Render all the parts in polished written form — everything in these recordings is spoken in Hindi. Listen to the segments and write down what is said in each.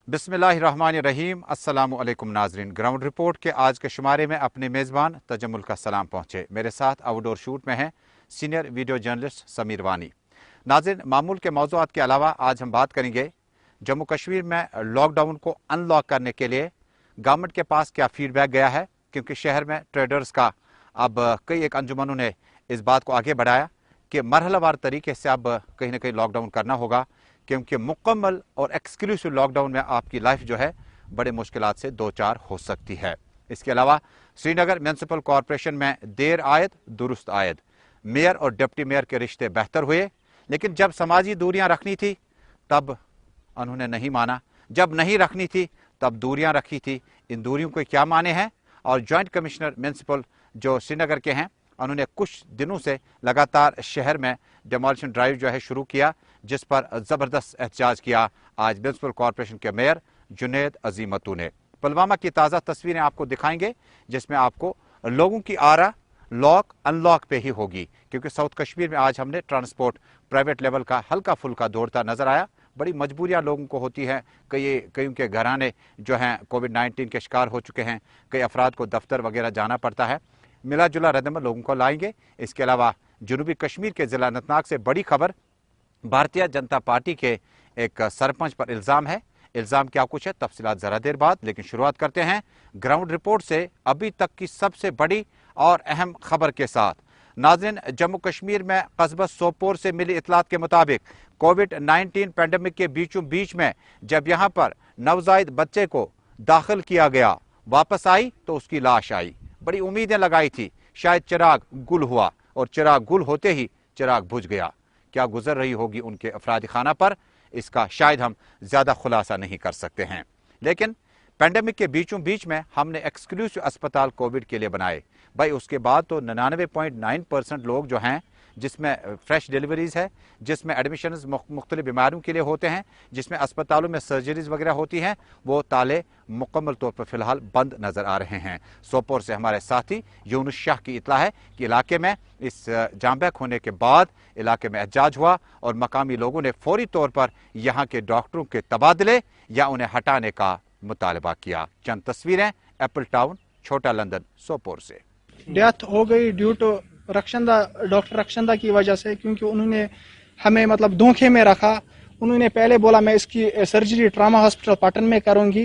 बिस्मिल्लाहिर्रहमानिर्रहीम। अस्सलामु अलैकुम नाजरीन। ग्राउंड रिपोर्ट के आज के शुमारे में अपने मेज़बान तजम्मुल का सलाम पहुँचे। मेरे साथ आउटडोर शूट में हैं सीनियर वीडियो जर्नलिस्ट समीर वानी। नाजरीन, मामूल के मौज़ूआत के अलावा आज हम बात करेंगे जम्मू कश्मीर में लॉकडाउन को अनलॉक करने के लिए गवर्नमेंट के पास क्या फीडबैक गया है, क्योंकि शहर में ट्रेडर्स का अब कई एक अंजुमनों ने इस बात को आगे बढ़ाया कि मरहलावार तरीके से अब कहीं ना कहीं लॉकडाउन करना होगा, क्योंकि मुकम्मल और एक्सक्लूसिव लॉकडाउन में आपकी लाइफ जो है बड़े मुश्किलात से दो चार हो सकती है। इसके अलावा श्रीनगर म्यूनसिपल कॉरपोरेशन में देर आयद दुरुस्त आयद, मेयर और डिप्टी मेयर के रिश्ते बेहतर हुए, लेकिन जब समाजी दूरियां रखनी थी तब उन्होंने नहीं माना, जब नहीं रखनी थी तब दूरियां रखी थी। इन दूरियों के क्या माने हैं? और जॉइंट कमिश्नर म्यूनसिपल जो श्रीनगर के हैं, उन्होंने कुछ दिनों से लगातार शहर में डिमोलिशन ड्राइव जो है शुरू किया, जिस पर ज़बरदस्त एहतजाज किया आज म्यूनसिपल कॉरपोरेशन के मेयर जुनैद अजीमतू ने। पुलवामा की ताज़ा तस्वीरें आपको दिखाएंगे, जिसमें आपको लोगों की आरा लॉक अनलॉक पे ही होगी, क्योंकि साउथ कश्मीर में आज हमने ट्रांसपोर्ट प्राइवेट लेवल का हल्का फुल्का दौड़ता नजर आया। बड़ी मजबूरियां लोगों को होती हैं, कईयों के घराने जो हैं कोविड-19 के शिकार हो चुके हैं, कई अफराद को दफ्तर वगैरह जाना पड़ता है। मिला जुला रदम लोगों को लाएंगे। इसके अलावा जनूबी कश्मीर के जिला अनंतनाग से बड़ी खबर, भारतीय जनता पार्टी के एक सरपंच पर इल्जाम है। इल्जाम क्या कुछ है, तफसीलात जरा देर बाद, लेकिन शुरुआत करते हैं ग्राउंड रिपोर्ट से अभी तक की सबसे बड़ी और अहम खबर के साथ। नाज़रीन, जम्मू कश्मीर में कस्बा सोपोर से मिली इतलात के मुताबिक कोविड-19 पैंडेमिक के बीचों बीच में जब यहां पर नवजायद बच्चे को दाखिल किया गया, वापस आई तो उसकी लाश आई। बड़ी उम्मीदें लगाई थी, शायद चिराग गुल हुआ, और चिराग गुल होते ही चिराग बुझ गया। क्या गुजर रही होगी उनके अफराद खाना पर, इसका शायद हम ज्यादा खुलासा नहीं कर सकते हैं। लेकिन पैंडेमिक के बीचों बीच में हमने एक्सक्लूसिव अस्पताल कोविड के लिए बनाए। भाई, उसके बाद तो 99.9% लोग जो हैं, जिसमें फ्रेश डिलीवरीज है, जिसमें एडमिशन मुख्तलिफ बीमारियों के लिए होते हैं, जिसमें अस्पतालों में सर्जरीज वगैरह होती हैं, वो ताले मुकम्मल तौर पर फिलहाल बंद नजर आ रहे हैं। सोपोर से हमारे साथी यूनुस शाह की इतला है कि इलाके में इस जामबैक होने के बाद इलाके में एहतजाज हुआ और मकामी लोगों ने फौरी तौर पर यहाँ के डॉक्टरों के तबादले या उन्हें हटाने का मुतालबा किया। चंद तस्वीरें एप्पल टाउन, छोटा लंदन, सोपोर से। डेथ हो गई ड्यू टू डॉक्टर रक्षंदा की वजह से, क्योंकि उन्होंने हमें मतलब धोखे में रखा। उन्होंने पहले बोला मैं इसकी सर्जरी ट्रामा हॉस्पिटल पाटन में करूंगी,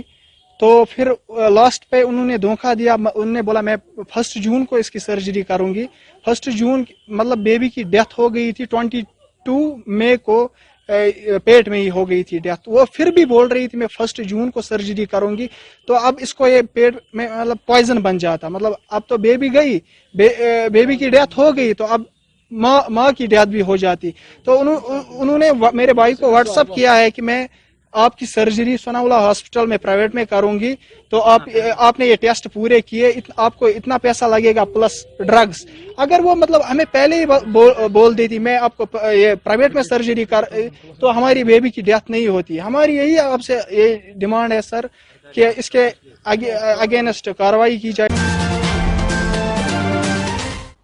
तो फिर लास्ट पे उन्होंने धोखा दिया। उन्होंने बोला मैं 1 जून को इसकी सर्जरी करूंगी। 1 जून मतलब बेबी की डेथ हो गई थी, 22 मई को पेट में ही हो गई थी डेथ। वो फिर भी बोल रही थी मैं 1 जून को सर्जरी करूंगी, तो अब इसको ये पेट में मतलब पॉइजन बन जाता। मतलब अब तो बेबी गई, बेबी की डेथ हो गई, तो अब माँ की डेथ भी हो जाती। तो उन्होंने मेरे भाई को व्हाट्सअप किया है कि मैं आपकी सर्जरी सोनाउल्ला हॉस्पिटल में प्राइवेट में करूंगी, तो आपने ये टेस्ट पूरे किए, आपको इतना पैसा लगेगा प्लस ड्रग्स। अगर वो मतलब हमें पहले ही बोल देती मैं आपको ये प्राइवेट में सर्जरी कर, तो हमारी बेबी की डेथ नहीं होती। हमारी यही आपसे ये डिमांड है सर कि इसके अगेंस्ट कार्रवाई की जाए।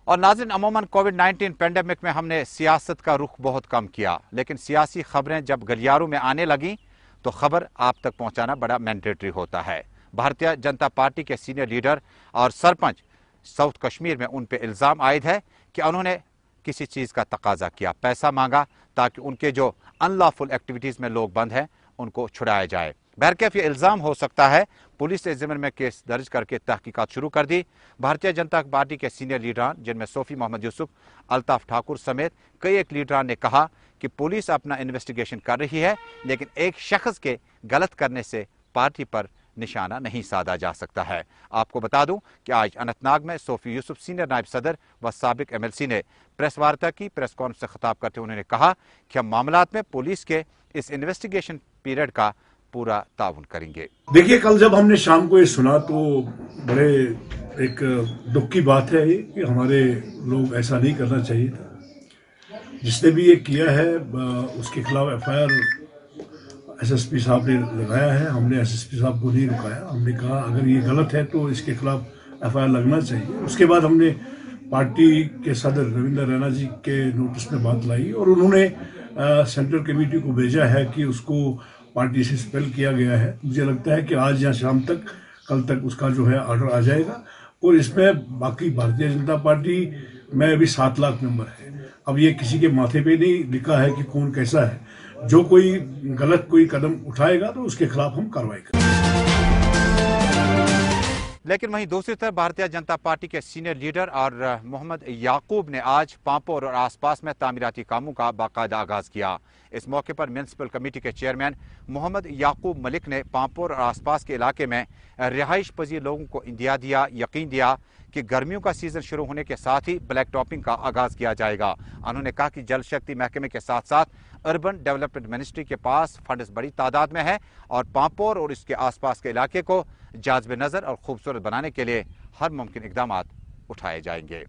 और नाज़रीन, अमूमन कोविड-19 पैंडेमिक में हमने सियासत का रुख बहुत कम किया, लेकिन सियासी खबरें जब गलियारों में आने लगी तो खबर आप तक पहुंचाना बड़ा मैंडेटरी होता है। भारतीय जनता पार्टी के सीनियर लीडर और सरपंच साउथ कश्मीर में उन पे इल्ज़ाम आयद है कि उन्होंने किसी चीज़ का तकाजा किया, पैसा मांगा, ताकि उनके जो अनलॉफुल एक्टिविटीज़ में लोग बंद हैं उनको छुड़ाया जाए। बहरकैफ ये इल्ज़ाम हो सकता है। पुलिस ने इस ज़िम्मे में केस दर्ज करके तहकीकात शुरू कर दी। भारतीय जनता पार्टी के सीनियर लीडरान, जिनमें सोफी मोहम्मद यूसुफ, अल्ताफ ठाकुर समेत कई एक लीडरान ने कहा कि पुलिस अपना इन्वेस्टिगेशन कर रही है, लेकिन एक शख्स के गलत करने से पार्टी पर निशाना नहीं साधा जा सकता है। आपको बता दूं कि आज अनंतनाग में सोफी यूसुफ, सीनियर नायब सदर व साबिक MLC ने प्रेस वार्ता की। प्रेस कॉन्फ्रेंस से खिताब करते हुए उन्होंने कहा कि हम मामलात में पुलिस के इस इन्वेस्टिगेशन पीरियड का पूरा ताउन करेंगे। देखिए, कल जब हमने शाम को ये सुना तो बड़े एक दुख की बात है ये कि हमारे लोग ऐसा नहीं करना चाहिए था। जिसने भी ये किया है उसके खिलाफ FIR SSP साहब ने लगाया है। हमने SSP साहब को नहीं रुकाया। हमने कहा अगर ये गलत है तो इसके खिलाफ FIR लगना चाहिए। उसके बाद हमने पार्टी के सदर रविंदर रैना जी के नोटिस में बात लाई और उन्होंने सेंट्रल कमेटी को भेजा है कि उसको पार्टी से स्पेल किया गया है। मुझे लगता है कि आज या शाम तक, कल तक उसका जो है ऑर्डर आ जाएगा। और इसमें बाकी भारतीय जनता पार्टी में अभी 7 लाख मेंबर है। अब ये किसी के माथे पे नहीं लिखा है कि कौन कैसा है। जो कोई गलत कोई कदम उठाएगा तो उसके खिलाफ हम कार्रवाई करेंगे। लेकिन वहीं दूसरी तरफ भारतीय जनता पार्टी के सीनियर लीडर और मोहम्मद याकूब ने आज पांपोर और आसपास में तामीराती कामों का बाकायदा आगाज किया। इस मौके पर म्यूनिसिपल कमेटी के चेयरमैन मोहम्मद याकूब मलिक ने पांपोर और आसपास के इलाके में रिहाइश पजीर लोगों को इंदिया दिया, यकीन दिया कि गर्मियों का सीजन शुरू होने के साथ ही ब्लैक टॉपिंग का आगाज किया जाएगा। उन्होंने कहा कि जल शक्ति महकमे के साथ साथ अर्बन डेवलपमेंट मिनिस्ट्री के पास फंड्स बड़ी तादाद में है और पांपोर और इसके आसपास के इलाके को जाज़िब नजर और खूबसूरत बनाने के लिए हर मुमकिन इकदाम उठाए जाएंगे।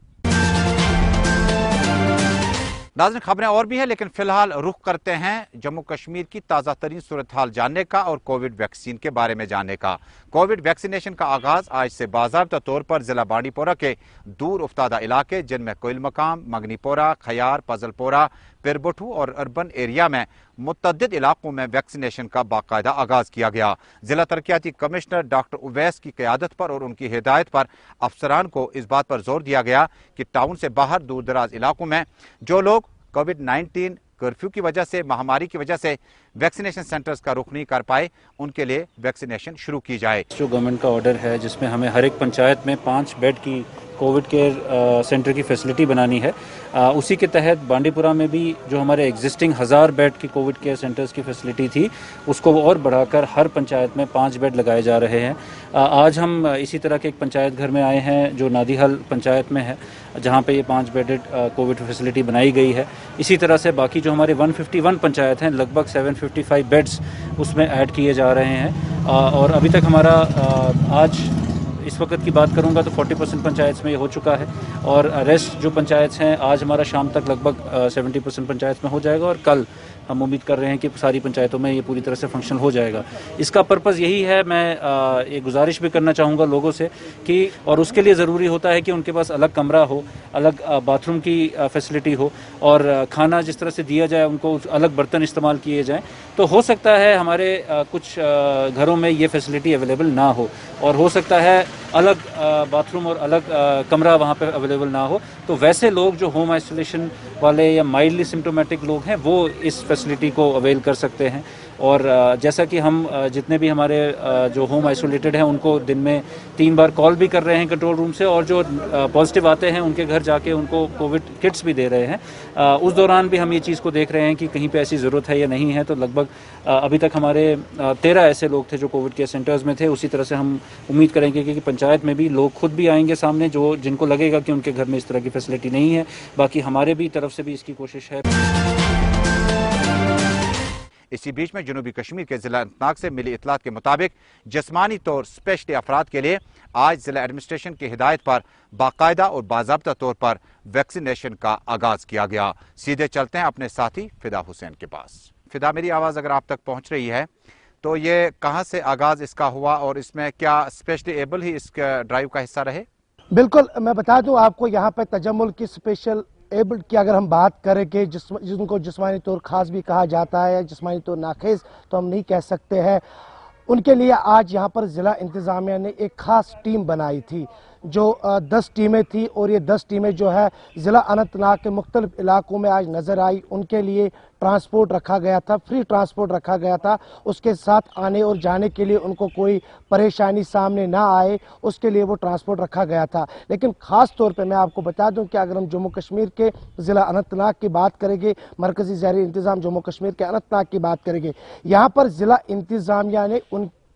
नाज़रीन, खबरें और भी हैं, लेकिन फिलहाल रुख करते हैं जम्मू कश्मीर की ताज़ा तरीन सूरत हाल जानने का और कोविड वैक्सीन के बारे में जानने का। कोविड वैक्सीनेशन का आगाज आज से बाज़ाब्ता तौर पर जिला बांडीपोरा के दूर उफ्तादा इलाके जिनमें कोयल मकाम, मगनीपोरा, खयार, पजलपोरा, पिरबुठू और अर्बन एरिया में मुतअद्दिद इलाकों में वैक्सीनेशन का बाकायदा आगाज किया गया। जिला तरक्याती कमिश्नर डॉक्टर उवैस की क़यादत पर और उनकी हिदायत पर अफसरान को इस बात पर जोर दिया गया कि टाउन से बाहर दूर दराज इलाकों में जो लोग कोविड-19 कर्फ्यू की वजह से, महामारी की वजह से वैक्सीनेशन सेंटर्स का रुख नहीं कर पाए, उनके लिए वैक्सीनेशन शुरू की जाए। जो गवर्नमेंट का ऑर्डर है जिसमें हमें हर एक पंचायत में 5 बेड की कोविड केयर सेंटर की फैसिलिटी बनानी है, उसी के तहत बांडीपुरा में भी जो हमारे एग्जिस्टिंग 1000 बेड की कोविड केयर सेंटर्स की फैसिलिटी थी उसको और बढ़ाकर हर पंचायत में 5 बेड लगाए जा रहे हैं। आज हम इसी तरह के एक पंचायत घर में आए हैं जो नादीहल पंचायत में है, जहां पे ये 5 बेडेड कोविड फैसिलिटी बनाई गई है। इसी तरह से बाकी जो हमारे 151 पंचायत हैं, लगभग 755 बेड्स उसमें ऐड किए जा रहे हैं। और अभी तक हमारा आज इस वक्त की बात करूंगा तो 40% पंचायत में ये हो चुका है और रेस्ट जो पंचायत हैं आज हमारा शाम तक लगभग 70% पंचायत में हो जाएगा और कल हम उम्मीद कर रहे हैं कि सारी पंचायतों में ये पूरी तरह से फंक्शन हो जाएगा। इसका पर्पज़ यही है, मैं एक गुजारिश भी करना चाहूँगा लोगों से कि, और उसके लिए ज़रूरी होता है कि उनके पास अलग कमरा हो, अलग बाथरूम की फैसिलिटी हो और खाना जिस तरह से दिया जाए उनको अलग बर्तन इस्तेमाल किए जाएँ। तो हो सकता है हमारे कुछ घरों में ये फैसिलिटी अवेलेबल ना हो और हो सकता है अलग बाथरूम और अलग कमरा वहाँ पे अवेलेबल ना हो, तो वैसे लोग जो होम आइसोलेशन वाले या माइल्डली सिम्टोमेटिक लोग हैं वो इस फैसिलिटी को अवेल कर सकते हैं। और जैसा कि हम जितने भी हमारे जो होम आइसोलेटेड हैं उनको दिन में 3 बार कॉल भी कर रहे हैं कंट्रोल रूम से और जो पॉजिटिव आते हैं उनके घर जाके उनको कोविड किट्स भी दे रहे हैं। उस दौरान भी हम ये चीज़ को देख रहे हैं कि कहीं पे ऐसी ज़रूरत है या नहीं है। तो लगभग अभी तक हमारे 13 ऐसे लोग थे जो कोविड केयर सेंटर्स में थे। उसी तरह से हम उम्मीद करेंगे कि पंचायत में भी लोग खुद भी आएंगे सामने जो जिनको लगेगा कि उनके घर में इस तरह की फैसिलिटी नहीं है। बाकी हमारे भी तरफ से भी इसकी कोशिश है। इसी बीच में जनूबी कश्मीर के जिला अनंतनाग से मिली इतलात के मुताबिक जिस्मानी तौर स्पेशली अफराद के लिए आज जिला एडमिनिस्ट्रेशन की हिदायत पर बाकायदा और बाज़ाब्ता तौर पर वैक्सीनेशन का आगाज किया गया। सीधे चलते हैं अपने साथी फिदा हुसैन के पास। फिदा, मेरी आवाज़ अगर आप तक पहुंच रही है तो ये कहां से आगाज इसका हुआ और इसमें क्या स्पेशली एबल ही इस ड्राइव का हिस्सा रहे? बिल्कुल, मैं बता दूं आपको, यहाँ पे तजम्मुल की स्पेशल एबल्ड की अगर हम बात करें कि जिनको जिस्मानी तौर खास भी कहा जाता है, जिस्मानी तौर नाखेज तो हम नहीं कह सकते हैं, उनके लिए आज यहाँ पर ज़िला इंतज़ामिया ने एक ख़ास टीम बनाई थी जो 10 टीमें थी और ये 10 टीमें जो है ज़िला अनंतनाग के मुख्तलिफ इलाकों में आज नज़र आई। उनके लिए ट्रांसपोर्ट रखा गया था, फ्री ट्रांसपोर्ट रखा गया था। उसके साथ आने और जाने के लिए उनको कोई परेशानी सामने ना आए उसके लिए वो ट्रांसपोर्ट रखा गया था। लेकिन ख़ास तौर पे मैं आपको बता दूं कि अगर हम जम्मू कश्मीर के ज़िला अनंतनाग की बात करेंगे, मरकज़ी ज़हरी इंतज़ाम जम्मू कश्मीर के अनंतनाग की बात करेंगे, यहाँ पर ज़िला इंतज़ामिया ने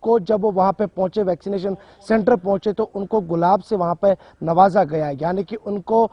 को जब वो वहाँ पे पहुँचे, वैक्सीनेशन सेंटर पहुँचे, तो उनको गुलाब से वहाँ पे नवाजा गया। यानी कि उनको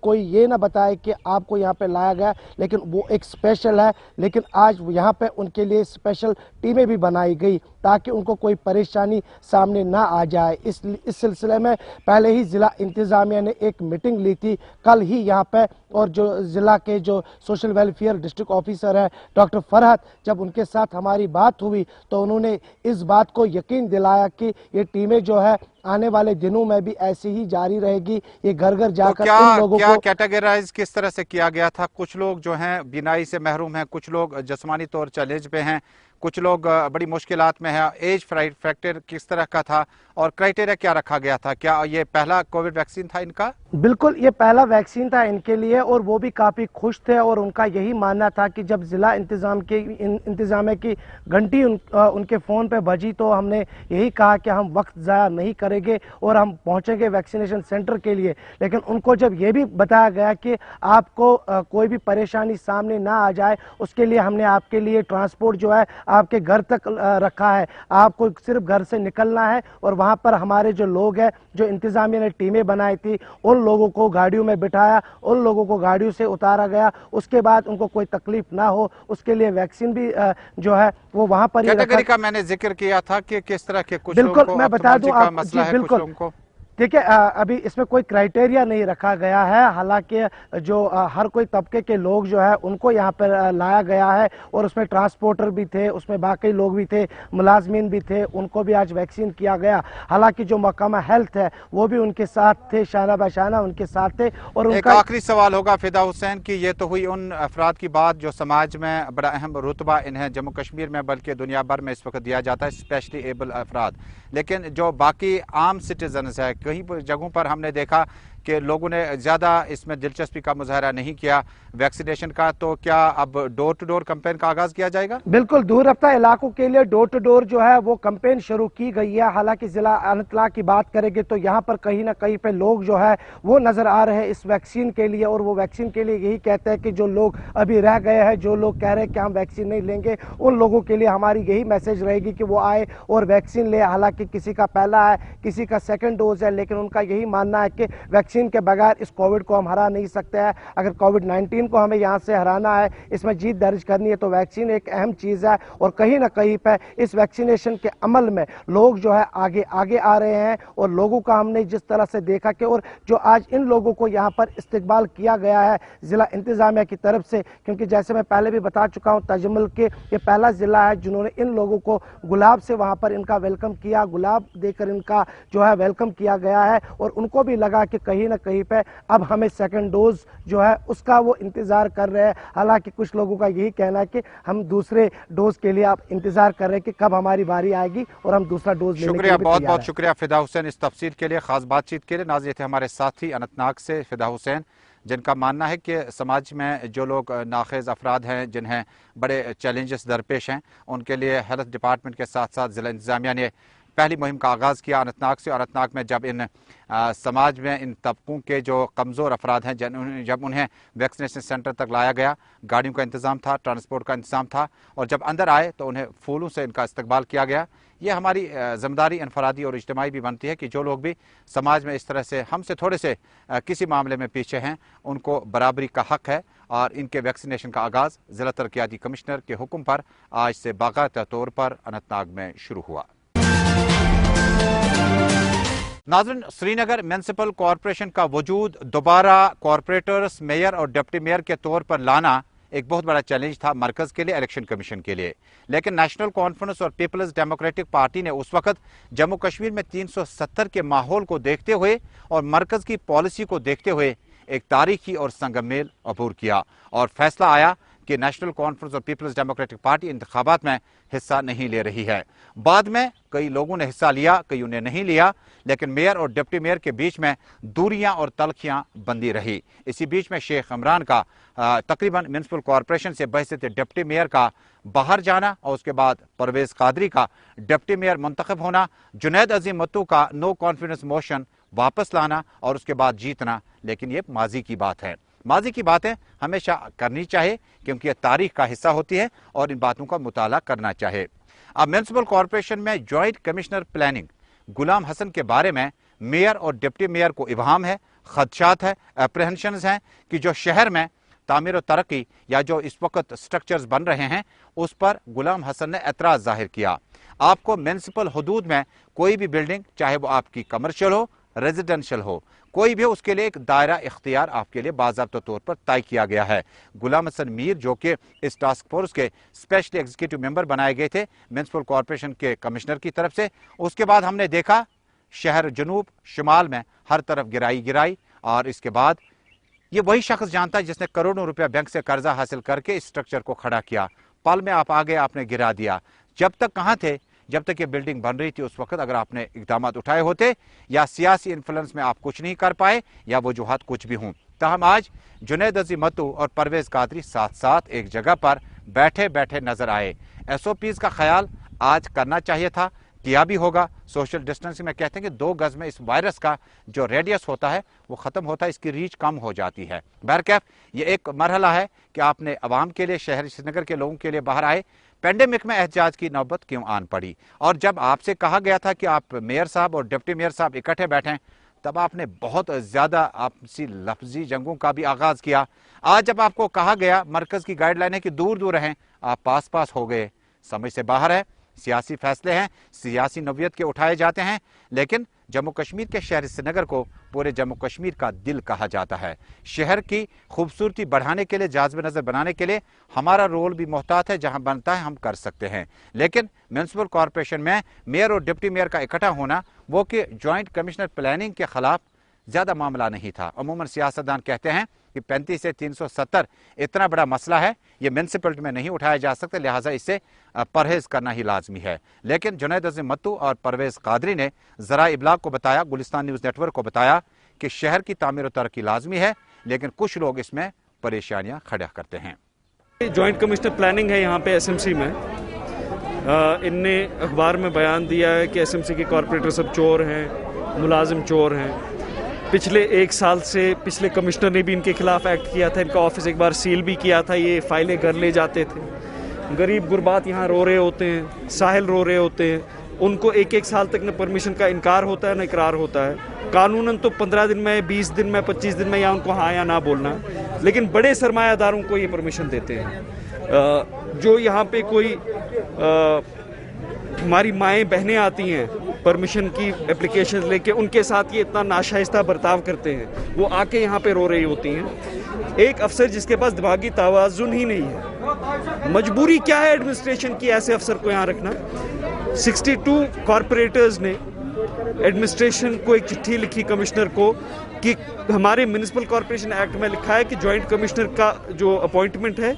कोई ये ना बताए कि आपको यहाँ पे लाया गया, लेकिन वो एक स्पेशल है। लेकिन आज यहाँ पे उनके लिए स्पेशल टीमें भी बनाई गई ताकि उनको कोई परेशानी सामने ना आ जाए। इस सिलसिले में पहले ही ज़िला इंतज़ामिया ने एक मीटिंग ली थी कल ही यहाँ पे, और जो ज़िला के जो सोशल वेलफेयर डिस्ट्रिक्ट ऑफिसर है डॉक्टर फरहत, जब उनके साथ हमारी बात हुई तो उन्होंने हमें इस बात को यकीन दिलाया कि ये टीमें जो है आने वाले दिनों में भी ऐसी ही जारी रहेगी। ये घर घर जाकर तो इन लोगों क्या को कैटेगराइज किस तरह से किया गया था? कुछ लोग जो हैं बीनाई से महरूम हैं, कुछ लोग जिस्मानी तौर चैलेंज पे हैं, कुछ लोग बड़ी मुश्किलात में हैं। एज फैक्टर किस तरह का था और क्राइटेरिया क्या रखा गया था? क्या ये पहला कोविड वैक्सीन था इनका? बिल्कुल, ये पहला वैक्सीन था इनके लिए और वो भी काफ़ी खुश थे और उनका यही मानना था कि जब ज़िला इंतज़ामिया की घंटी उनके फ़ोन पे बजी तो हमने यही कहा कि हम वक्त ज़ाया नहीं करेंगे और हम पहुंचेंगे वैक्सीनेशन सेंटर के लिए। लेकिन उनको जब ये भी बताया गया कि आपको कोई भी परेशानी सामने ना आ जाए उसके लिए हमने आपके लिए ट्रांसपोर्ट जो है आपके घर तक रखा है, आपको सिर्फ घर से निकलना है और वहाँ पर हमारे जो लोग हैं, जो इंतज़ामिया ने टीमें बनाई थी, उन लोगों को गाड़ियों में बिठाया, उन लोगों को गाड़ियों से उतारा गया। उसके बाद उनको कोई तकलीफ ना हो उसके लिए वैक्सीन भी जो है वो वहां पर ही कैटेगरी का मैंने जिक्र किया था कि किस तरह के कुछ बिल्कुल लोगों को मैं बता दूं आप मसला है, बिल्कुल कुछ लोगों को देखिए अभी इसमें कोई क्राइटेरिया नहीं रखा गया है। हालांकि जो हर कोई तबके के लोग जो है उनको यहाँ पर लाया गया है और उसमें ट्रांसपोर्टर भी थे, उसमें बाकी लोग भी थे, मुलाजमीन भी थे, उनको भी आज वैक्सीन किया गया। हालांकि जो महकमा हेल्थ है वो भी उनके साथ थे, शाना बशाना उनके साथ थे। और एक उनका आखिरी सवाल होगा फिदा हुसैन की, ये तो हुई उन अफराद की बात जो समाज में बड़ा अहम रुतबा इन्हें जम्मू कश्मीर में बल्कि दुनिया भर में इस वक्त दिया जाता है, स्पेशली एबल अफराद। लेकिन जो बाकी आम सिटीजन्स है, कहीं जगहों पर हमने देखा कि लोगों ने ज़्यादा इसमें दिलचस्पी का मुजाहरा नहीं किया वैक्सीनेशन का। तो क्या अब डोर टू डोर कैंपेन का आगाज किया जाएगा? बिल्कुल, दूर रफ्ता इलाकों के लिए डोर टू डोर जो है वो कैंपेन शुरू की गई है। हालांकि जिला अनंतनाग की बात करेंगे तो यहाँ पर कहीं ना कहीं पे लोग जो है वो नजर आ रहे हैं इस वैक्सीन के लिए और वो वैक्सीन के लिए यही कहते हैं कि जो लोग अभी रह गए हैं, जो लोग कह रहे हैं कि हम वैक्सीन नहीं लेंगे, उन लोगों के लिए हमारी यही मैसेज रहेगी कि वो आए और वैक्सीन ले। हालांकि किसी का पहला है, किसी का सेकेंड डोज है, लेकिन उनका यही मानना है कि वैक्सीन के बगैर इस कोविड को हम हरा नहीं सकते हैं। अगर कोविड-19 को हमें यहाँ से हराना है, इसमें जीत दर्ज करनी है तो वैक्सीन एक अहम चीज़ है। और कहीं ना कहीं पे इस वैक्सीनेशन के अमल में लोग जो है आगे आगे आ रहे हैं और लोगों का हमने जिस तरह से देखा कि और जो आज इन लोगों को यहाँ पर इस्तकबाल किया गया है ज़िला इंतज़ामिया की तरफ से, क्योंकि जैसे मैं पहले भी बता चुका हूँ तजमुल के ये पहला ज़िला है जिन्होंने इन लोगों को गुलाब से वहाँ पर इनका वेलकम किया, गुलाब देकर इनका जो है वेलकम किया गया है। और उनको भी लगा कि कहीं ना कहीं पे अब हमें सेकंड डोज जो है उसका वो इंतजार कर रहे हैं। हालांकि कुछ लोगों का यही कहना है कि हम दूसरे डोज के लिए अब इंतजार कर रहे हैं कि कब हमारी बारी आएगी और हम दूसरा डोज लेने के लिए शुक्रिया, भी बहुत तैयार बहुत हैं। शुक्रिया फिदा हुसैन इस तफसील के लिए, खास बातचीत के लिए। नाज़रीन थे हमारे साथी अनंतनाग से फिदा हुसैन, जिनका मानना है कि समाज में जो लोग नाखेज अफराद हैं, जिन्हें बड़े चैलेंजेस दरपेश हैं, उनके लिए हेल्थ डिपार्टमेंट के साथ साथ ज़िला इंतज़ामिया ने पहली मुहिम का आगाज़ किया अनंतनाग से। और अनंतनाग में जब इन समाज में इन तबकों के जो कमज़ोर अफराद हैं जब उन्हें वैक्सीनेशन सेंटर तक लाया गया, गाड़ियों का इंतज़ाम था, ट्रांसपोर्ट का इंतज़ाम था, और जब अंदर आए तो उन्हें फूलों से इनका इस्तकबाल किया गया। ये हमारी ज़िम्मेदारी इनफरादी और इज्तिमाई भी बनती है कि जो लोग भी समाज में इस तरह से हमसे थोड़े से किसी मामले में पीछे हैं, उनको बराबरी का हक़ है। और इनके वैक्सीनेशन का आगाज़ ज़िला तरक्याती कमिश्नर के हुक्म पर आज से बाकायदा तौर पर अनंतनाग में शुरू हुआ। नाज़रीन, श्रीनगर म्यूनिसिपल कॉरपोरेशन का वजूद दोबारा कॉरपोरेटर्स, मेयर और डिप्टी मेयर के तौर पर लाना एक बहुत बड़ा चैलेंज था मरकज के लिए, इलेक्शन कमीशन के लिए। लेकिन नेशनल कॉन्फ्रेंस और पीपल्स डेमोक्रेटिक पार्टी ने उस वक्त जम्मू कश्मीर में 370 के माहौल को देखते हुए और मरकज की पॉलिसी को देखते हुए एक तारीखी और संगमेल अबूर किया और फैसला आया कि नेशनल कॉन्फ्रेंस और पीपल्स डेमोक्रेटिक पार्टी इंतखाबात में हिस्सा नहीं ले रही है। बाद में कई लोगों ने हिस्सा लिया, कई ने नहीं लिया, लेकिन मेयर और डिप्टी मेयर के बीच में दूरियां और तलखियां बंदी रही। इसी बीच में शेख इमरान का तकरीबन म्यूनिसिपल कॉरपोरेशन से बहैसियत डिप्टी मेयर का बाहर जाना और उसके बाद परवेज कादरी का डिप्टी मेयर मुंतखब होना, जुनैद अजीम मत्तू का नो कॉन्फिडेंस मोशन वापस लाना और उसके बाद जीतना। लेकिन ये माजी की बात है। माजी की बातें हमेशा करनी चाहिए क्योंकि यह तारीख का हिस्सा होती है और इन बातों का मुताला करना चाहिए। अब म्यूनिसिपल कॉरपोरेशन में जॉइंट कमिश्नर प्लानिंग गुलाम हसन के बारे में मेयर और डिप्टी मेयर को इब्हाम है, खदशात है, अप्रहेंशंस हैं कि जो शहर में तामीर और तरक्की या जो इस वक्त स्ट्रक्चर्स बन रहे हैं उस पर गुलाम हसन ने एतराज़ जाहिर किया। आपको म्यूनिसिपल हदूद में कोई भी बिल्डिंग, चाहे वो आपकी कमर्शियल हो, रेजिडेंशियल हो, कोई भी उसके लिए एक दायरा इख्तियार आपके लिए बाज़ाब्ता तौर पर तय किया गया है। गुलाम हसन मीर जो कि इस टास्क फोर्स के स्पेशल एग्जीक्यूटिव मेंबर बनाए गए थे म्यूनसिपल कॉरपोरेशन के कमिश्नर की तरफ से, उसके बाद हमने देखा शहर जनूब शुमाल में हर तरफ गिराई और इसके बाद ये वही शख्स जानता है जिसने करोड़ों रुपया बैंक से कर्जा हासिल करके इस स्ट्रक्चर को खड़ा किया। पल में आप आ गए, आपने गिरा दिया। जब तक कहाँ थे? जब तक ये बिल्डिंग बन रही थी उस वक्त अगर आपने इकदाम उठाए होते या सियासी इन्फ्लुएंस में आप कुछ नहीं कर पाए या वजूहात कुछ भी हों। ताहम आज जुनैद अजीम मत्तू और परवेज कादरी साथ साथ एक जगह पर बैठे बैठे नजर आए। SOPs का ख्याल आज करना चाहिए था, किया भी होगा। सोशल डिस्टेंसिंग में कहते हैं कि 2 गज में इस वायरस का जो रेडियस होता है वो ख़त्म होता है, इसकी रीच कम हो जाती है। बहरकैफ ये एक मरहला है कि आपने अवाम के लिए, शहर श्रीनगर के लोगों के लिए बाहर आए। पेंडेमिक में एहतजाज की नौबत क्यों आन पड़ी? और जब आपसे कहा गया था कि आप मेयर साहब और डिप्टी मेयर साहब इकट्ठे बैठें, तब आपने बहुत ज़्यादा आपसी लफ्जी जंगों का भी आगाज़ किया। आज जब आपको कहा गया मरकज़ की गाइडलाइनें कि दूर दूर रहें, आप पास हो गए। समझ से बाहर है, सियासी फैसले हैं, सियासी नौयत के उठाए जाते हैं, लेकिन जम्मू कश्मीर के शहर श्रीनगर को पूरे जम्मू कश्मीर का दिल कहा जाता है। शहर की खूबसूरती बढ़ाने के लिए, जाज़िब नज़र बनाने के लिए हमारा रोल भी मोहतात है। जहां बनता है हम कर सकते हैं, लेकिन म्यूनसिपल कॉरपोरेशन में मेयर और डिप्टी मेयर का इकट्ठा होना वो कि जॉइंट कमिश्नर प्लानिंग के खिलाफ ज़्यादा मामला नहीं था। अमूमन सियासतदान कहते हैं कि 35 से 370 इतना बड़ा मसला है, ये म्यूनसिपलिटी में नहीं उठाया जा सकता, लिहाजा इससे परहेज करना ही लाजमी है। लेकिन जुनैद अजीम मत्तू और परवेज कादरी ने ज़रा इब्लाग को बताया, गुलिस्तान न्यूज़ नेटवर्क को बताया कि शहर की तामीर और तरक्की लाजमी है, लेकिन कुछ लोग इसमें परेशानियां खड़ा करते हैं। जॉइंट कमिश्नर प्लानिंग है यहाँ पे SMC में। इनने अखबार में बयान दिया है कि SMC के कॉरपोरेटर सब चोर हैं, मुलाजिम चोर हैं। पिछले 1 साल से पिछले कमिश्नर ने भी इनके खिलाफ एक्ट किया था, इनका ऑफिस एक बार सील भी किया था, ये फाइलें घर ले जाते थे। गरीब गुरबात यहाँ रो रहे होते हैं, साहिल रो रहे होते हैं, उनको 1-1 साल तक न परमिशन का इनकार होता है न इकरार होता है। कानूनन तो 15 दिन में, 20 दिन में, 25 दिन में या उनको हाँ या ना बोलना, लेकिन बड़े सरमायादारों को ये परमिशन देते हैं। जो यहाँ पे कोई हमारी माएँ बहनें आती हैं परमिशन की एप्लीकेशन लेके, उनके साथ ये इतना नाशाइस्ता बर्ताव करते हैं, वो आके यहाँ पे रो रही होती हैं। एक अफसर जिसके पास दिमागी तवाज़ुन ही नहीं है, मजबूरी क्या है एडमिनिस्ट्रेशन की ऐसे अफसर को यहाँ रखना। 62 कॉरपोरेटर्स ने एडमिनिस्ट्रेशन को एक चिट्ठी लिखी कमिश्नर को कि हमारे म्यूनिसिपल कॉरपोरेशन एक्ट में लिखा है कि जॉइंट कमिश्नर का जो अपॉइंटमेंट है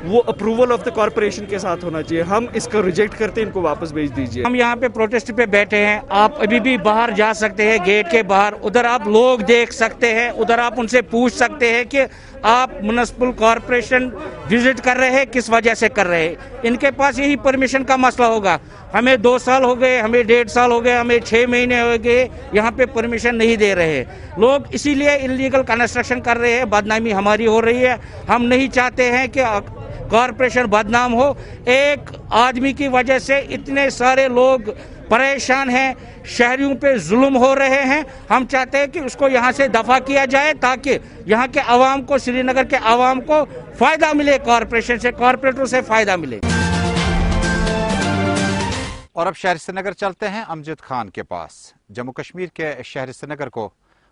वो अप्रूवल ऑफ द कॉर्पोरेशन के साथ होना चाहिए। हम इसको रिजेक्ट करते हैं, इनको वापस भेज दीजिए। हम यहाँ पे प्रोटेस्ट पे बैठे हैं, आप अभी भी बाहर जा सकते हैं, गेट के बाहर, उधर आप लोग देख सकते हैं, उधर आप उनसे पूछ सकते हैं कि आप म्युनिसिपल कॉर्पोरेशन विजिट कर रहे हैं, किस वजह से कर रहे हैं। इनके पास यही परमिशन का मसला होगा। हमें 2 साल हो गए, हमें 1.5 साल हो गए, हमें 6 महीने हो गए, यहाँ पे परमिशन नहीं दे रहे लोग, इसीलिए इलीगल कंस्ट्रक्शन कर रहे हैं, बदनामी हमारी हो रही है। हम नहीं चाहते हैं कि कॉर्पोरेशन बदनाम हो। एक आदमी की वजह से इतने सारे लोग परेशान हैं, शहरियों पे जुल्म हो रहे हैं। हम चाहते हैं कि उसको यहाँ से दफा किया जाए ताकि यहाँ के आवाम को, श्रीनगर के आवाम को फायदा मिले, कॉर्पोरेशन से, कॉर्पोरेटरों से फायदा मिले। और अब शहर श्रीनगर चलते हैं अमजद खान के पास। जम्मू कश्मीर के शहर श्रीनगर को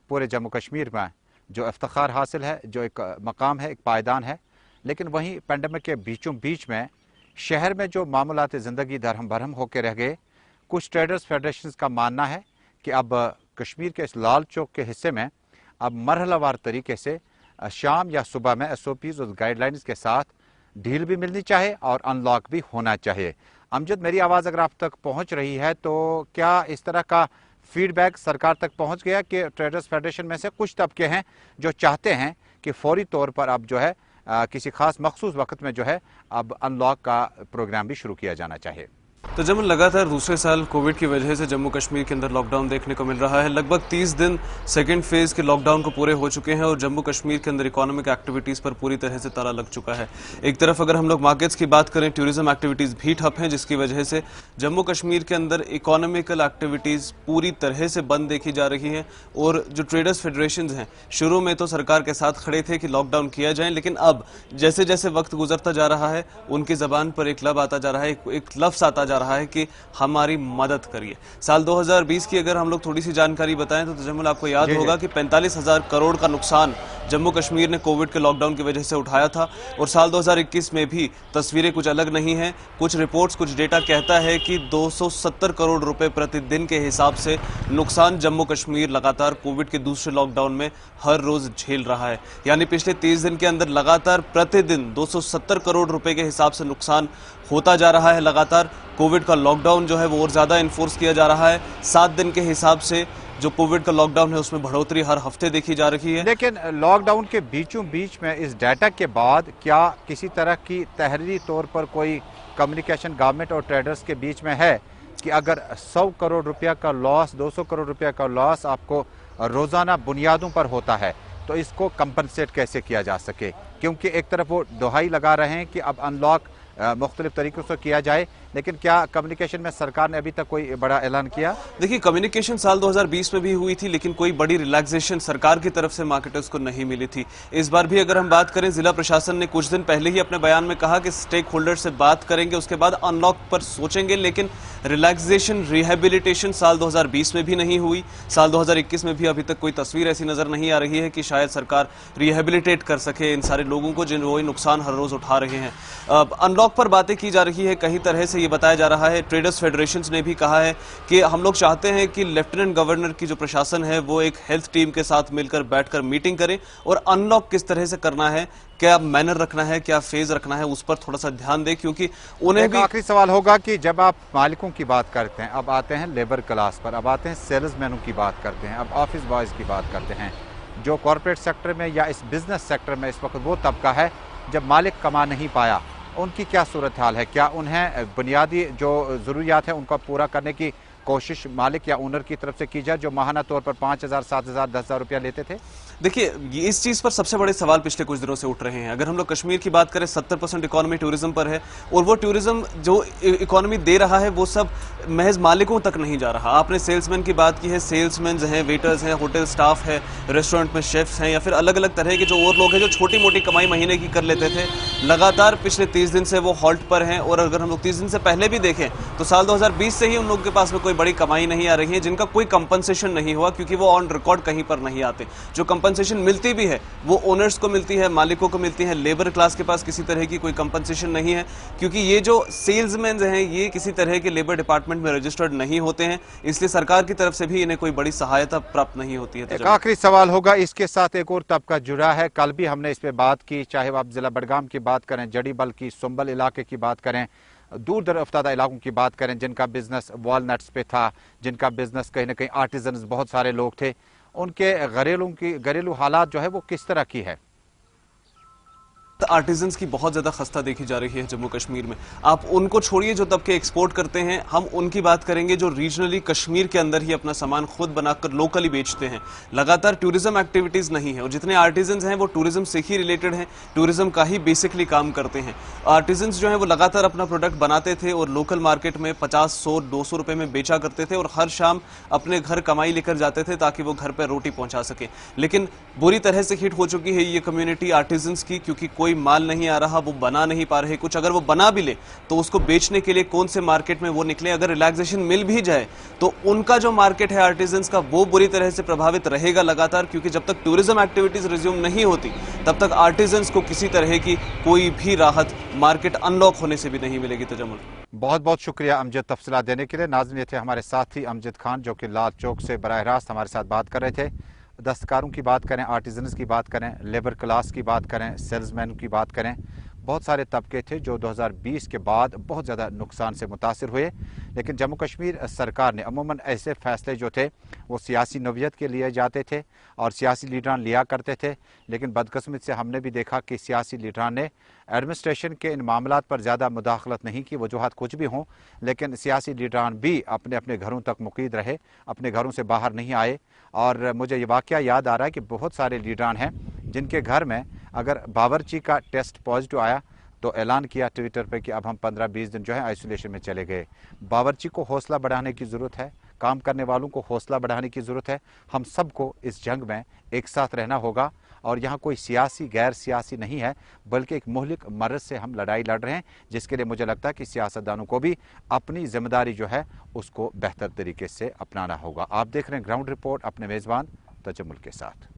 पूरे जम्मू कश्मीर में जो इफ्तिखार हासिल है, जो एक मकाम है, एक पायदान है, लेकिन वहीं पेंडेमिक के बीचों बीच में शहर में जो मामूलात ज़िंदगी दरहम भरहम होकर रह गए। कुछ ट्रेडर्स फेडरेशन का मानना है कि अब कश्मीर के इस लाल चौक के हिस्से में अब मरहलावार तरीके से शाम या सुबह में SOPs और गाइडलाइंस के साथ ढील भी मिलनी चाहिए और अनलॉक भी होना चाहिए। अमजद, मेरी आवाज़ अगर आप तक पहुंच रही है तो क्या इस तरह का फीडबैक सरकार तक पहुंच गया कि ट्रेडर्स फेडरेशन में से कुछ तबके हैं जो चाहते हैं कि फौरी तौर पर अब जो है किसी खास मखसूस वक्त में जो है अब अनलॉक का प्रोग्राम भी शुरू किया जाना चाहिए? तो जब लगातार दूसरे साल कोविड की वजह से जम्मू कश्मीर के अंदर लॉकडाउन देखने को मिल रहा है। लगभग 30 दिन सेकेंड फेज के लॉकडाउन को पूरे हो चुके हैं और जम्मू कश्मीर के अंदर इकोनॉमिक एक्टिविटीज पर पूरी तरह से ताला लग चुका है। एक तरफ अगर हम लोग मार्केट्स की बात करें, टूरिज्म एक्टिविटीज भी ठप हैं, जिसकी वजह से जम्मू कश्मीर के अंदर इकोनॉमिकल एक्टिविटीज पूरी तरह से बंद देखी जा रही है। और जो ट्रेडर्स फेडरेशन हैं, शुरू में तो सरकार के साथ खड़े थे कि लॉकडाउन किया जाए, लेकिन अब जैसे जैसे वक्त गुजरता जा रहा है उनकी जबान पर एक लब आता जा रहा है, एक लफ्ज आता जा रहा है कि हमारी मदद करिए। साल 2020 की अगर हम लोग थोड़ी सी जानकारी बताएं तो तजम्मुल आपको याद होगा कि 45,000 करोड़ का नुकसान जम्मू कश्मीर ने कोविड के लॉकडाउन की वजह से उठाया था, और साल 2021 में भी तस्वीरें कुछ अलग नहीं हैं। कुछ रिपोर्ट्स, कुछ डेटा कहता है कि 270 करोड़ रुपए प्रतिदिन के हिसाब से नुकसान जम्मू कश्मीर लगातार कोविड के दूसरे लॉकडाउन में हर रोज झेल रहा है। यानी पिछले 30 दिन के अंदर लगातार प्रतिदिन 270 करोड़ रुपए के हिसाब से नुकसान होता जा रहा है। लगातार कोविड का लॉकडाउन जो है वो और ज्यादा इन्फोर्स किया जा रहा है। 7 दिन के हिसाब से जो कोविड का लॉकडाउन है उसमें बढ़ोतरी हर हफ्ते देखी जा रही है। लेकिन लॉकडाउन के बीचों बीच में इस डाटा के बाद क्या किसी तरह की तहरीरी तौर पर कोई कम्युनिकेशन गवर्नमेंट और ट्रेडर्स के बीच में है कि अगर 100 करोड़ रुपया का लॉस, 200 करोड़ रुपया का लॉस आपको रोजाना बुनियादों पर होता है तो इसको कंपनसेट कैसे किया जा सके? क्योंकि एक तरफ वो दोहाई लगा रहे हैं कि अब अनलॉक मुख्तलिफ तरीकों से किया जाए, लेकिन क्या कम्युनिकेशन में सरकार ने अभी तक कोई बड़ा ऐलान किया? देखिए, कम्युनिकेशन साल 2020 में भी हुई थी, लेकिन कोई बड़ी रिलैक्सेशन सरकार की तरफ से मार्केटर्स को नहीं मिली थी। इस बार भी अगर हम बात करें, जिला प्रशासन ने कुछ दिन पहले ही अपने बयान में कहा कि स्टेक होल्डर से बात करेंगे, उसके बाद अनलॉक पर सोचेंगे, लेकिन रिलैक्सेशन, रिहेबिलिटेशन साल 2020 में भी नहीं हुई। साल 2021 में भी अभी तक कोई तस्वीर ऐसी नजर नहीं आ रही है कि शायद सरकार रिहेबिलिटेट कर सके इन सारे लोगों को जिन वो नुकसान हर रोज उठा रहे हैं। अनलॉक पर बातें की जा रही है, कई तरह से ये बताया जा रहा है। ट्रेडर्स फेडरेशन ने भी कहा है कि हम लोग चाहते हैं कि लेफ्टिनेंट गवर्नर की जो प्रशासन है वो एक हेल्थ टीम के साथ मिलकर बैठकर मीटिंग करें और अनलॉक किस तरह से करना है, क्या मैनर रखना है, क्या फेज रखना है, उस पर थोड़ा सा ध्यान दें, क्योंकि उन्हें भी। आखिरी सवाल होगा कि जब आप मालिकों की बात करते हैं, अब आते हैं लेबर क्लास पर, अब आते हैं सेल्समैनों की बात करते हैं, अब ऑफिस बॉयज की बात करते हैं, जो कॉर्पोरेट सेक्टर में या इस बिजनेस सेक्टर में इस वक्त वो तबका है जब मालिक कमा नहीं पाया, उनकी क्या सूरत हाल है? क्या उन्हें बुनियादी जो ज़रूरियात है उनको पूरा करने की कोशिश मालिक या ओनर की तरफ से की जाए, जो माहाना तौर पर 5,000, 7,000, 10,000 रुपया लेते थे? देखिए, इस चीज पर सबसे बड़े सवाल पिछले कुछ दिनों से उठ रहे हैं। अगर हम लोग कश्मीर की बात करें, 70% इकोनॉमी टूरिज्म पर है, और वो टूरिज्म जो इकोनॉमी दे रहा है वो सब महज मालिकों तक नहीं जा रहा। आपने सेल्समैन की बात की है, सेल्समैन हैं, वेटर्स हैं, होटल स्टाफ है, रेस्टोरेंट में शेफ्स हैं, या फिर अलग अलग तरह के जो और लोग हैं जो छोटी मोटी कमाई महीने की कर लेते थे, लगातार पिछले 30 दिन से वो हॉल्ट पर हैं। और अगर हम लोग 30 दिन से पहले भी देखें तो साल 2020 से ही उन लोगों के पास में कोई बड़ी कमाई नहीं आ रही है, जिनका कोई कंपनसेशन नहीं हुआ, क्योंकि वो ऑन रिकॉर्ड कहीं पर नहीं आते। जो कंपनसेशन मिलती भी है वो ओनर्स को मिलती है, मालिकों को मिलती है। लेबर क्लास के पास किसी तरह की कोई कंपनसेशन नहीं है, क्योंकि ये जो सेल्समैन हैं ये किसी तरह के लेबर डिपार्टमेंट में रजिस्टर्ड नहीं होते हैं, इसलिए सरकार की तरफ से भी इन्हें कोई बड़ी सहायता प्राप्त नहीं होती है। एक आखिरी सवाल होगा, इसके साथ एक और तबका जुड़ा है, कल भी हमने इस पे बात की, चाहे आप जिला बडगाम की बात करें, जड़ीबल की, सुंबल इलाके की बात करें, दूर दराफ्तादा इलाकों की बात करें, जिनका बिजनेस वॉलनट्स पे था, जिनका बिजनेस कहीं ना कहीं आर्टिजन्स बहुत सारे लोग थे, उनके घरेलू हालात जो है वो किस तरह की है? आर्टिजन्स की बहुत ज्यादा खस्ता देखी जा रही है जम्मू कश्मीर में। आप उनको छोड़िए जो तबके एक्सपोर्ट करते हैं, हम उनकी बात करेंगे जो रीजनली कश्मीर के अंदर ही अपना सामान खुद बनाकर लोकली बेचते हैं। लगातार टूरिज्म एक्टिविटीज नहीं है, और जितने आर्टिजन्स हैं वो टूरिज्म से ही रिलेटेड हैं, टूरिज्म का ही बेसिकली काम करते हैं। आर्टिजन्स जो है वो लगातार अपना प्रोडक्ट बनाते थे और लोकल मार्केट में 50, 100, 200 रुपए में बेचा करते थे, और हर शाम अपने घर कमाई लेकर जाते थे ताकि वो घर पर रोटी पहुंचा सके। लेकिन बुरी तरह से हिट हो चुकी है ये कम्युनिटी आर्टिजन्स की, क्योंकि कोई माल नहीं आ रहा, वो बना नहीं पा रहे कुछ। अगर वो बना भी ले तो उसको बेचने के लिए कौन से मार्केट में वो निकले? अगर रिलैक्सेशन मिल भी जाए तो उनका जो मार्केट है आर्टिजन्स का वो बुरी तरह से प्रभावित रहेगा लगातार, क्योंकि जब तक टूरिज्म एक्टिविटीज रिज्यूम नहीं होती तब तक आर्टिजन्स को किसी तरह की कोई भी राहत मार्केट अनलॉक होने से भी नहीं मिलेगी। तजम्मुल, बहुत बहुत शुक्रिया अमजद तफसीलात देने के लिए। नाज़रीन, ये थे हमारे साथी अमजद खान जो कि लाल चौक से बराह रास्त हमारे साथ बात कर रहे थे। दस्तकारों की बात करें, आर्टिजन्स की बात करें, लेबर क्लास की बात करें, सेल्समैन की बात करें, बहुत सारे तबके थे जो 2020 के बाद बहुत ज़्यादा नुकसान से मुतासिर हुए। लेकिन जम्मू कश्मीर सरकार ने अमूमन ऐसे फैसले जो थे वो सियासी नौयत के लिए जाते थे और सियासी लीडरान लिया करते थे। लेकिन बदकिस्मत से हमने भी देखा कि सियासी लीडरान ने एडमिनिस्ट्रेशन के इन मामलात पर ज़्यादा मुदाखलत नहीं की, वजूहात कुछ भी हों, लेकिन सियासी लीडरान भी अपने अपने घरों तक मुकीद रहे, अपने घरों से बाहर नहीं आए। और मुझे ये वाक़या याद आ रहा है कि बहुत सारे लीडरान हैं जिनके घर में अगर बावर्ची का टेस्ट पॉजिटिव आया तो ऐलान किया ट्विटर पे कि अब हम 15-20 दिन जो है आइसोलेशन में चले गए। बावर्ची को हौसला बढ़ाने की ज़रूरत है, काम करने वालों को हौसला बढ़ाने की ज़रूरत है। हम सबको इस जंग में एक साथ रहना होगा और यहाँ कोई सियासी गैर सियासी नहीं है, बल्कि एक मुहलिक मर्ज से हम लड़ाई लड़ रहे हैं, जिसके लिए मुझे लगता है कि सियासतदानों को भी अपनी जिम्मेदारी जो है उसको बेहतर तरीके से अपनाना होगा। आप देख रहे हैं ग्राउंड रिपोर्ट अपने मेज़बान तजम्मुल के साथ।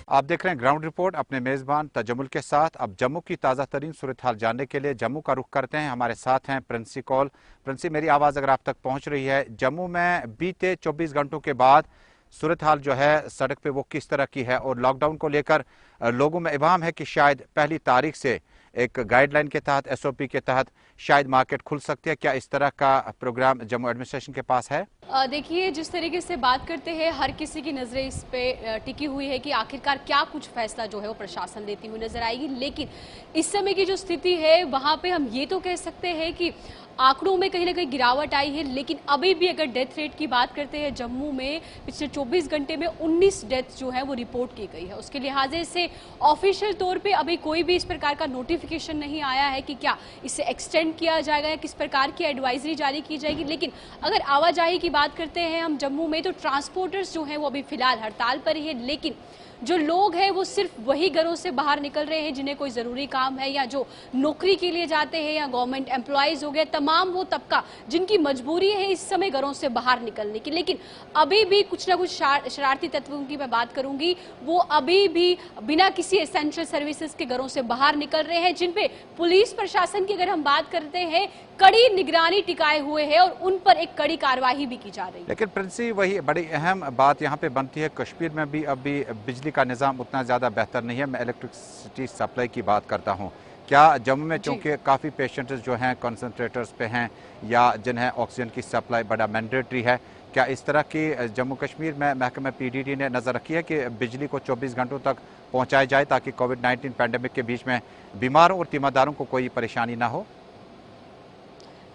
आप देख रहे हैं ग्राउंड रिपोर्ट अपने मेज़बान तजम्मुल के साथ। अब जम्मू की ताज़ा तरीन सूरत हाल जानने के लिए जम्मू का रुख करते हैं। हमारे साथ हैं प्रिंसी कॉल। प्रिंसी, मेरी आवाज़ अगर आप तक पहुंच रही है, जम्मू में बीते 24 घंटों के बाद सूरत हाल जो है सड़क पे वो किस तरह की है, और लॉकडाउन को लेकर लोगों में इबाम है कि शायद पहली तारीख से एक गाइडलाइन के तहत, SOP के तहत शायद मार्केट खुल सकती है। क्या इस तरह का प्रोग्राम जम्मू एडमिनिस्ट्रेशन के पास है? देखिए, जिस तरीके से बात करते हैं, हर किसी की नजरें इस पे टिकी हुई है कि आखिरकार क्या कुछ फैसला जो है वो प्रशासन लेती हुई नजर आएगी। लेकिन इस समय की जो स्थिति है वहां पे हम ये तो कह सकते हैं कि आंकड़ों में कहीं ना कहीं गिरावट आई है। लेकिन अभी भी अगर डेथ रेट की बात करते हैं, जम्मू में पिछले 24 घंटे में 19 डेथ जो है वो रिपोर्ट की गई है। उसके लिहाजे से ऑफिशियल तौर पे अभी कोई भी इस प्रकार का नोटिफिकेशन नहीं आया है कि क्या इसे एक्सटेंड किया जाएगा या किस प्रकार की एडवाइजरी जारी की जाएगी। लेकिन अगर आवाजाही की बात करते हैं हम जम्मू में, तो ट्रांसपोर्टर्स जो हैं वो अभी फिलहाल हड़ताल पर ही है। लेकिन जो लोग हैं वो सिर्फ वही घरों से बाहर निकल रहे हैं जिन्हें कोई ज़रूरी काम है, या जो नौकरी के लिए जाते हैं, या गवर्नमेंट एम्प्लॉयज़ हो गए, तमाम वो तबका जिनकी मजबूरी है इस समय घरों से बाहर निकलने की। लेकिन अभी भी कुछ ना कुछ शरारती तत्वों की मैं बात करूंगी, वो अभी भी बिना किसी एसेंशियल सर्विसेज के घरों से बाहर निकल रहे हैं, जिन पे पुलिस प्रशासन की अगर हम बात करते हैं कड़ी निगरानी टिकाए हुए है और उन पर एक कड़ी कार्रवाई भी की जा रही है। लेकिन प्रिंसी, वही बड़ी अहम बात यहाँ पे बनती है, कश्मीर में भी अभी बिजली का निज़ाम उतना ज़्यादा बेहतर नहीं है। मैं इलेक्ट्रिसिटी सप्लाई की बात करता हूँ। क्या जम्मू में चूँकि काफ़ी पेशेंट्स जो हैं कंसंट्रेटर्स पे हैं या जिन्हें ऑक्सीजन की सप्लाई बड़ा मैंडेटरी है, क्या इस तरह की जम्मू कश्मीर में महकमा PDD ने नज़र रखी है कि बिजली को 24 घंटों तक पहुँचाया जाए ताकि कोविड-19 पैंडेमिक के बीच में बीमारों और तीमारदारों को कोई परेशानी ना हो?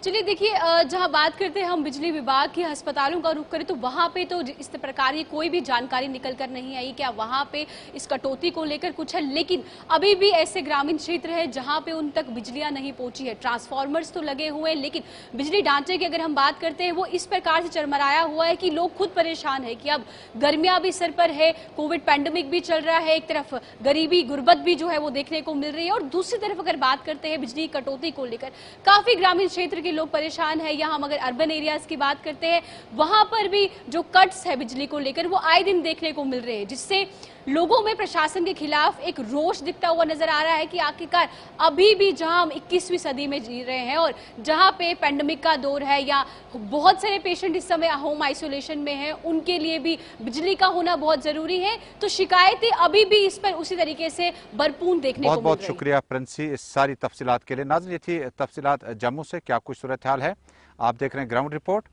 चलिए देखिए, जहां बात करते हैं हम बिजली विभाग की, अस्पतालों का रुख करें तो वहां पे तो इस प्रकार की कोई भी जानकारी निकल कर नहीं आई क्या वहां पे इस कटौती को लेकर कुछ है। लेकिन अभी भी ऐसे ग्रामीण क्षेत्र है जहां पे उन तक बिजलियां नहीं पहुंची है। ट्रांसफार्मर्स तो लगे हुए हैं, लेकिन बिजली ढांचे की अगर हम बात करते हैं वो इस प्रकार से चरमराया हुआ है कि लोग खुद परेशान है कि अब गर्मियां भी सर पर है, कोविड पैंडेमिक भी चल रहा है, एक तरफ गरीबी गुर्बत भी जो है वो देखने को मिल रही है, और दूसरी तरफ अगर बात करते हैं बिजली कटौती को लेकर काफी ग्रामीण क्षेत्र के लोग परेशान है। या हम अगर अर्बन एरियाज की बात करते हैं, वहां पर भी जो कट्स है बिजली को लेकर वो आए दिन देखने को मिल रहे हैं, जिससे लोगों में प्रशासन के खिलाफ एक रोष दिखता हुआ नजर आ रहा है कि आखिरकार अभी भी जहां हम 21वीं सदी में जी रहे हैं और जहां पे पैंडेमिक का दौर है या बहुत सारे पेशेंट इस समय होम आइसोलेशन में हैं, उनके लिए भी बिजली का होना बहुत जरूरी है। तो शिकायतें अभी भी इस पर उसी तरीके से भरपूर देखने को मिल रही है। बहुत शुक्रिया प्रिंसी इस सारी तफसीलात के लिए। नाज़रीन, ये थी तफसीलात जम्मू से। क्या कुछ सूरत हाल है, आप देख रहे हैं ग्राउंड रिपोर्ट।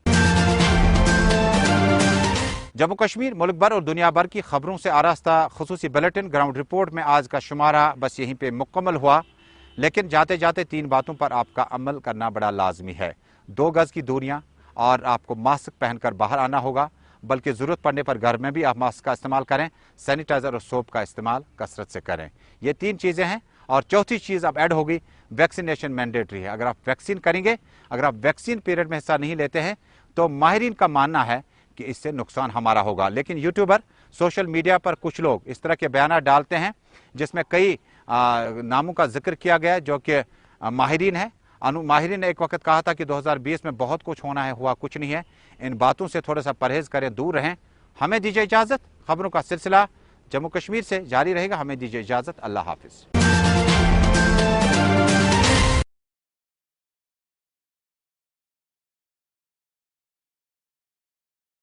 जम्मू कश्मीर, मुल्क भर और दुनिया भर की खबरों से आरास्ता खुसूसी बुलेटिन ग्राउंड रिपोर्ट में आज का शुमारा बस यहीं पे मुकम्मल हुआ। लेकिन जाते जाते 3 बातों पर आपका अमल करना बड़ा लाजमी है। 2 गज की दूरियां, और आपको मास्क पहनकर बाहर आना होगा, बल्कि ज़रूरत पड़ने पर घर में भी आप मास्क का इस्तेमाल करें। सैनिटाइज़र और सोप का इस्तेमाल कसरत से करें। ये 3 चीज़ें हैं। और चौथी चीज़ अब ऐड होगी, वैक्सीनेशन मैंडेटरी है। अगर आप वैक्सीन करेंगे, अगर आप वैक्सीन पीरियड में हिस्सा नहीं लेते हैं, तो माहिरीन का मानना है कि इससे नुकसान हमारा होगा। लेकिन यूट्यूबर, सोशल मीडिया पर कुछ लोग इस तरह के बयान डालते हैं जिसमें कई नामों का जिक्र किया गया जो कि माहिरीन है। माहिरीन ने एक वक्त कहा था कि 2020 में बहुत कुछ होना है, हुआ कुछ नहीं है। इन बातों से थोड़ा सा परहेज करें, दूर रहें। हमें दीजिए इजाज़त। खबरों का सिलसिला जम्मू कश्मीर से जारी रहेगा। हमें दीजिए इजाज़त। अल्लाह हाफिज़।